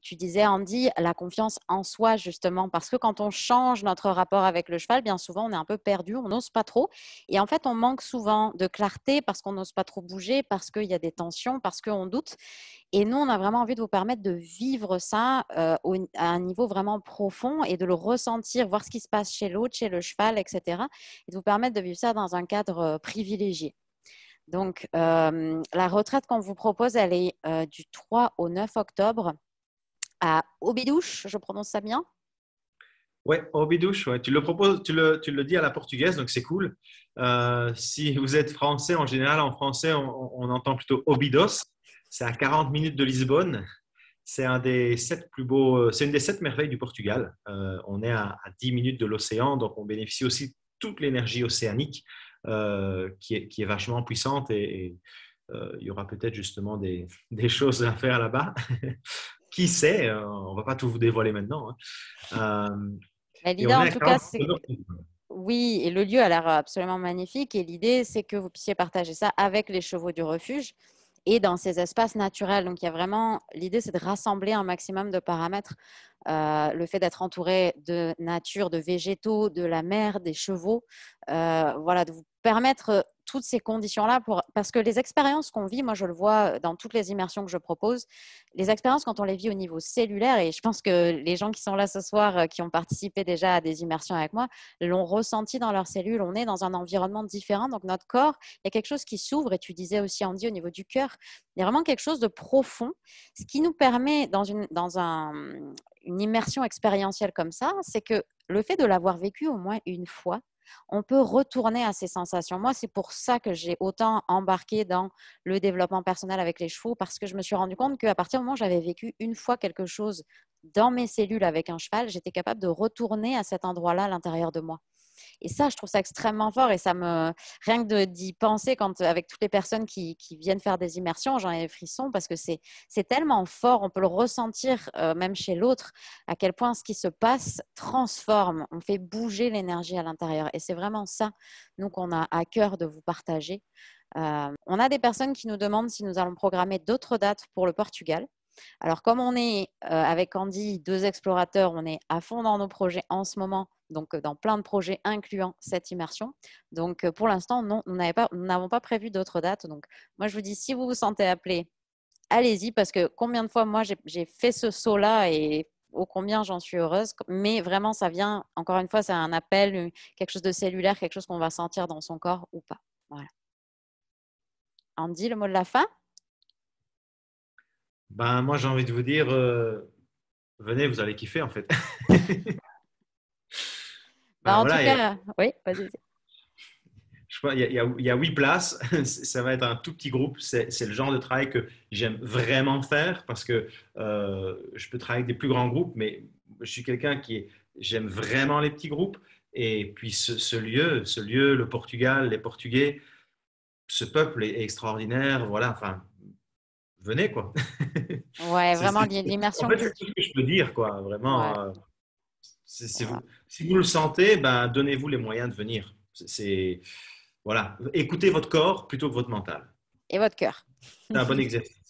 tu disais, Andy, la confiance en soi, justement, parce que quand on change notre rapport avec le cheval, bien souvent, on est un peu perdu, on n'ose pas trop. Et en fait, on manque souvent de clarté parce qu'on n'ose pas trop bouger, parce qu'il y a des tensions, parce qu'on doute. Et nous, on a vraiment envie de vous permettre de vivre ça à un niveau vraiment profond et de le ressentir, voir ce qui se passe chez l'autre, chez le cheval, etc. Et de vous permettre de vivre ça dans un cadre privilégié. Donc, la retraite qu'on vous propose, elle est du 3 au 9 octobre à Obidouche, je prononce ça bien? Ouais, Orbidouche, ouais. Tu le proposes, tu le dis à la portugaise, donc c'est cool. Si vous êtes français, en général, en français, on entend plutôt Obidos. C'est à 40 minutes de Lisbonne. C'est un des sept plus beaux, c'est une des sept merveilles du Portugal. On est à 10 minutes de l'océan, donc on bénéficie aussi de toute l'énergie océanique qui est vachement puissante et il y aura peut-être justement des choses à faire là-bas. Qui sait, on ne va pas tout vous dévoiler maintenant, hein. Mais Et l'idée, on est en à tout cas, 40 c'est minutes. oui, et le lieu a l'air absolument magnifique. Et l'idée, c'est que vous puissiez partager ça avec les chevaux du refuge et dans ces espaces naturels. Donc, il y a vraiment l'idée, c'est de rassembler un maximum de paramètres. Le fait d'être entouré de nature, de végétaux, de la mer, des chevaux, voilà, de vous permettre toutes ces conditions-là parce que les expériences qu'on vit, moi je le vois dans toutes les immersions que je propose, les expériences quand on les vit au niveau cellulaire, et je pense que les gens qui sont là ce soir, qui ont participé déjà à des immersions avec moi, l'ont ressenti dans leurs cellules. On est dans un environnement différent, donc notre corps, il y a quelque chose qui s'ouvre, et tu disais aussi Andy au niveau du cœur, il y a vraiment quelque chose de profond, ce qui nous permet une immersion expérientielle comme ça, c'est que le fait de l'avoir vécu au moins une fois, on peut retourner à ces sensations. Moi, c'est pour ça que j'ai autant embarqué dans le développement personnel avec les chevaux, parce que je me suis rendu compte qu'à partir du moment où j'avais vécu une fois quelque chose dans mes cellules avec un cheval, j'étais capable de retourner à cet endroit-là à l'intérieur de moi. Et ça, je trouve ça extrêmement fort et ça me, rien que d'y penser quand, avec toutes les personnes qui viennent faire des immersions, j'en ai des frissons parce que c'est tellement fort, on peut le ressentir même chez l'autre, à quel point ce qui se passe transforme, on fait bouger l'énergie à l'intérieur. Et c'est vraiment ça, nous, qu'on a à cœur de vous partager. On a des personnes qui nous demandent si nous allons programmer d'autres dates pour le Portugal. Alors, comme on est avec Andy, deux explorateurs, on est à fond dans nos projets en ce moment, donc dans plein de projets incluant cette immersion. Donc, pour l'instant, non, nous n'avons pas prévu d'autres dates. Donc, moi, je vous dis, si vous vous sentez appelé, allez-y, parce que combien de fois, moi, j'ai fait ce saut-là et ô combien j'en suis heureuse. Mais vraiment, ça vient, encore une fois, c'est un appel, quelque chose de cellulaire, quelque chose qu'on va sentir dans son corps ou pas. Voilà. Andy, le mot de la fin? Ben, moi, j'ai envie de vous dire, venez, vous allez kiffer en fait. Bah, Ben, en tout voilà, cas, oui, vas-y. je sais pas, il y a 8 places. Ça va être un tout petit groupe. C'est le genre de travail que j'aime vraiment faire parce que je peux travailler avec des plus grands groupes, mais je suis quelqu'un j'aime vraiment les petits groupes. Et puis ce lieu, le Portugal, les Portugais, ce peuple est extraordinaire. Voilà, enfin, venez quoi. Ouais, C'est, vraiment c'est- en l'immersion fait, c'est tout culturelle. ce que je peux dire, quoi. Ouais, Vraiment, voilà. si vous le sentez, ben, donnez-vous les moyens de venir. Voilà. Écoutez votre corps plutôt que votre mental. Et votre cœur. C'est un bon exercice.